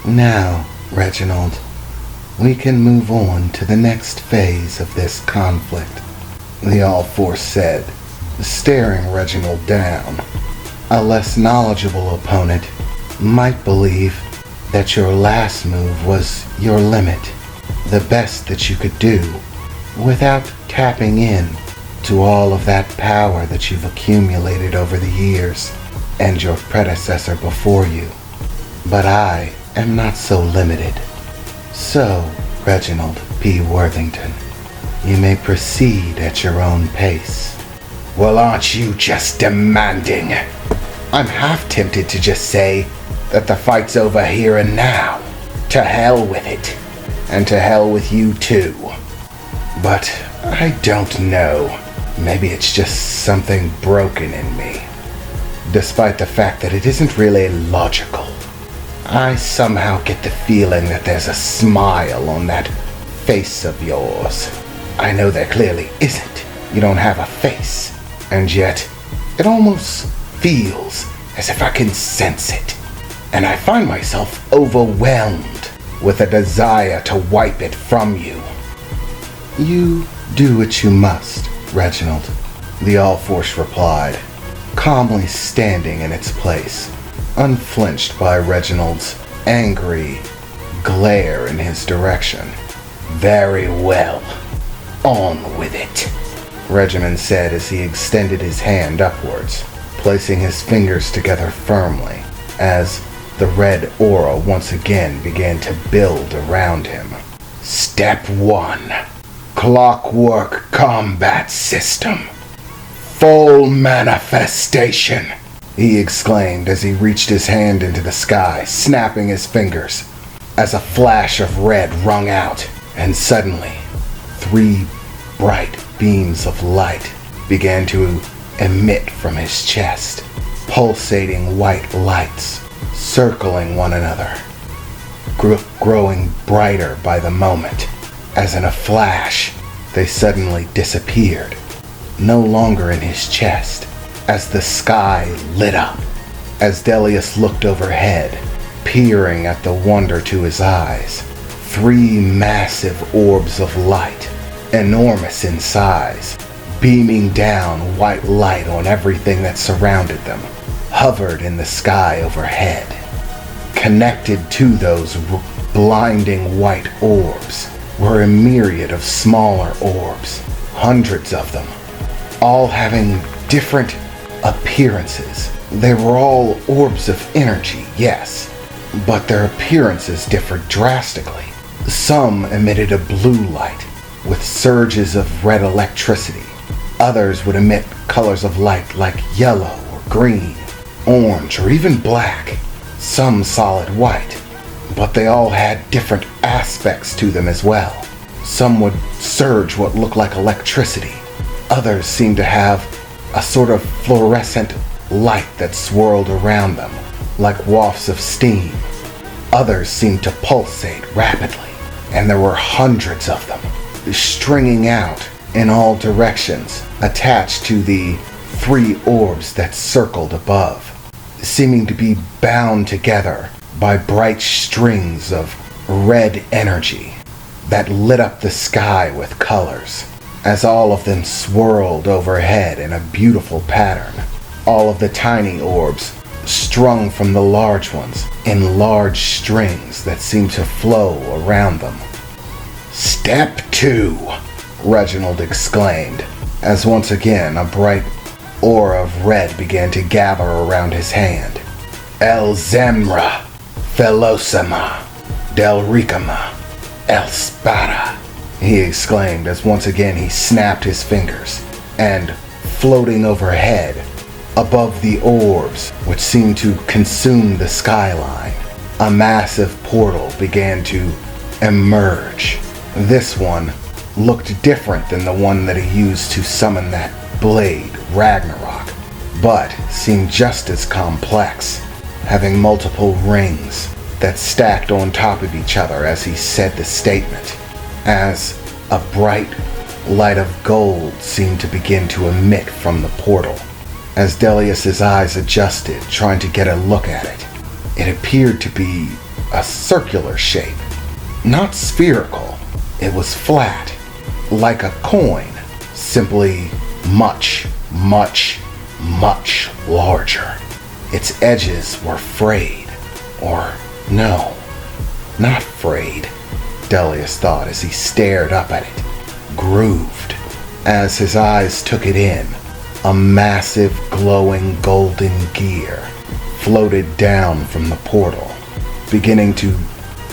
Now, Reginald, we can move on to the next phase of this conflict, the All-Force said, staring Reginald down. A less knowledgeable opponent might believe that your last move was your limit, the best that you could do, without tapping in to all of that power that you've accumulated over the years and your predecessor before you. But I am not so limited. So, Reginald P. Worthington, you may proceed at your own pace. Well, aren't you just demanding? I'm half tempted to just say that the fight's over here and now. To hell with it. And to hell with you too. But I don't know. Maybe it's just something broken in me. Despite the fact that it isn't really logical. I somehow get the feeling that there's a smile on that face of yours. I know there clearly isn't. You don't have a face. And yet, it almost feels as if I can sense it. And I find myself overwhelmed with a desire to wipe it from you. You do what you must, Reginald, the All-Force replied, calmly standing in its place, unflinched by Reginald's angry glare in his direction. Very well. On with it, Regimen said as he extended his hand upwards, placing his fingers together firmly as the red aura once again began to build around him. Step 1. Clockwork combat system. Full manifestation, he exclaimed as he reached his hand into the sky, snapping his fingers, as a flash of red rung out, and suddenly 3 bright beams of light began to emit from his chest, pulsating white lights, circling one another, growing brighter by the moment, as in a flash, they suddenly disappeared, no longer in his chest, as the sky lit up, as Delius looked overhead, peering at the wonder to his eyes. 3 massive orbs of light, enormous in size, beaming down white light on everything that surrounded them, hovered in the sky overhead. Connected to those blinding white orbs were a myriad of smaller orbs, hundreds of them, all having different appearances. They were all orbs of energy, yes, but their appearances differed drastically. Some emitted a blue light with surges of red electricity. Others would emit colors of light like yellow or green, orange, or even black. Some solid white, but they all had different aspects to them as well. Some would surge what looked like electricity. Others seemed to have a sort of fluorescent light that swirled around them, like wafts of steam. Others seemed to pulsate rapidly, and there were hundreds of them, stringing out in all directions, attached to the 3 orbs that circled above, seeming to be bound together by bright strings of red energy that lit up the sky with colors, as all of them swirled overhead in a beautiful pattern. All of the tiny orbs strung from the large ones in large strings that seemed to flow around them. Step 2, Reginald exclaimed, as once again a bright aura of red began to gather around his hand. El Zemra, Felosama, Del Ricama, El Spada, he exclaimed as once again he snapped his fingers, and floating overhead, above the orbs which seemed to consume the skyline, a massive portal began to emerge. This one looked different than the one that he used to summon that blade, Ragnarok, but seemed just as complex, having multiple rings that stacked on top of each other as he said the statement, as a bright light of gold seemed to begin to emit from the portal. As Delius's eyes adjusted, trying to get a look at it, it appeared to be a circular shape. Not spherical, it was flat, like a coin, simply much, much, much larger. Its edges were frayed, or no, not frayed, Delius thought as he stared up at it, grooved. As his eyes took it in, a massive glowing golden gear floated down from the portal, beginning to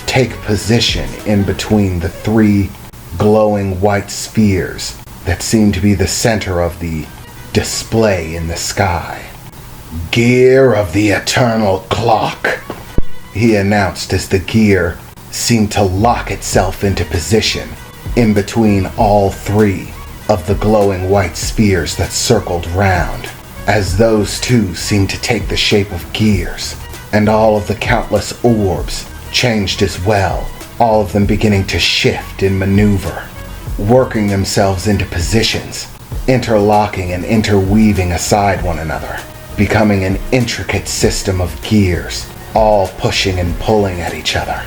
take position in between the three glowing white spheres that seemed to be the center of the display in the sky. "Gear of the Eternal Clock," he announced as the gear seemed to lock itself into position in between all three of the glowing white spheres that circled round, as those two seemed to take the shape of gears, and all of the countless orbs changed as well, all of them beginning to shift and maneuver, working themselves into positions, interlocking and interweaving aside one another, becoming an intricate system of gears, all pushing and pulling at each other.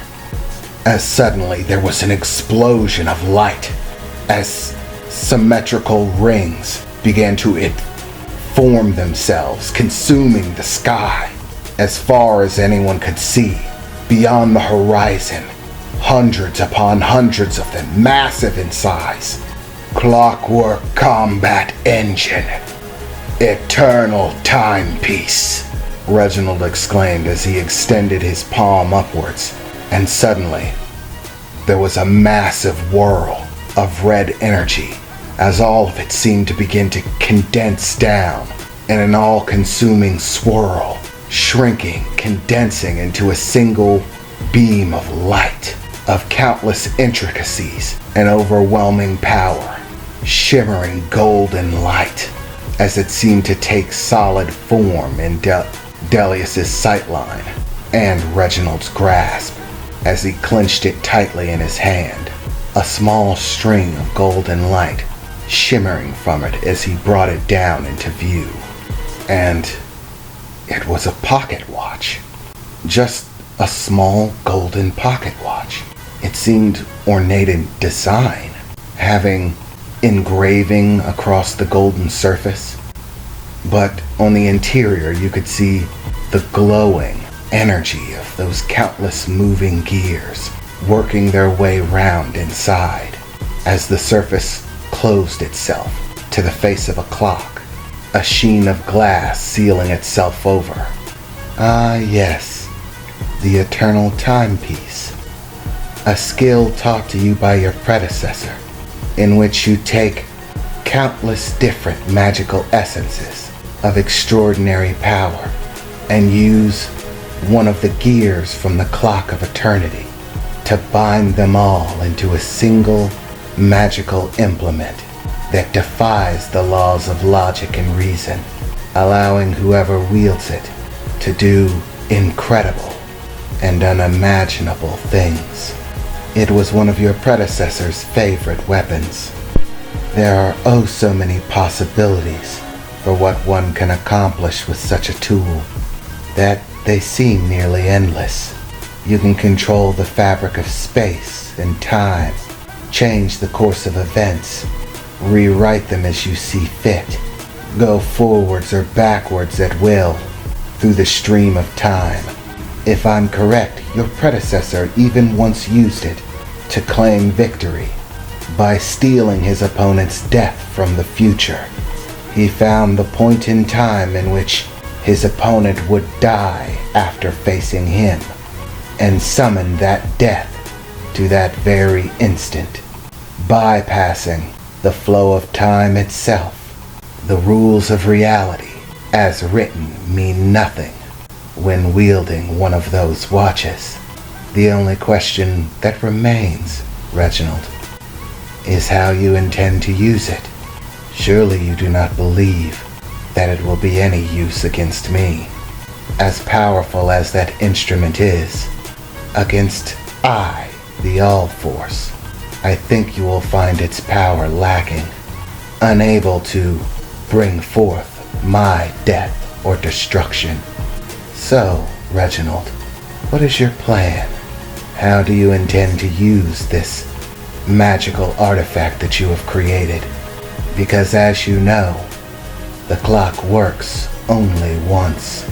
As suddenly there was an explosion of light, as symmetrical rings began to form themselves, consuming the sky as far as anyone could see. Beyond the horizon, hundreds upon hundreds of them, massive in size. "Clockwork combat engine. Eternal timepiece," Reginald exclaimed as he extended his palm upwards, and suddenly there was a massive whirl of red energy as all of it seemed to begin to condense down in an all-consuming swirl, shrinking, condensing into a single beam of light, of countless intricacies and overwhelming power, shimmering golden light as it seemed to take solid form in Delius's sightline and Reginald's grasp as he clenched it tightly in his hand, a small string of golden light shimmering from it as he brought it down into view. And it was a pocket watch. Just a small golden pocket watch. It seemed ornate in design, having engraving across the golden surface, but on the interior you could see the glowing energy of those countless moving gears working their way round inside as the surface closed itself to the face of a clock, a sheen of glass sealing itself over. Ah, yes, the eternal timepiece, a skill taught to you by your predecessor, in which you take countless different magical essences of extraordinary power and use one of the gears from the clock of eternity to bind them all into a single magical implement that defies the laws of logic and reason, allowing whoever wields it to do incredible and unimaginable things. It was one of your predecessor's favorite weapons. There are oh so many possibilities for what one can accomplish with such a tool that they seem nearly endless. You can control the fabric of space and time, change the course of events, rewrite them as you see fit, go forwards or backwards at will through the stream of time. If I'm correct, your predecessor even once used it to claim victory by stealing his opponent's death from the future. He found the point in time in which his opponent would die after facing him, and summoned that death to that very instant, bypassing the flow of time itself. The rules of reality, as written, mean nothing when wielding one of those watches. The only question that remains, Reginald, is how you intend to use it. Surely you do not believe that it will be any use against me, as powerful as that instrument is, against I, the All-Force. I think you will find its power lacking, unable to bring forth my death or destruction. So, Reginald, what is your plan? How do you intend to use this magical artifact that you have created? Because as you know, the clock works only once.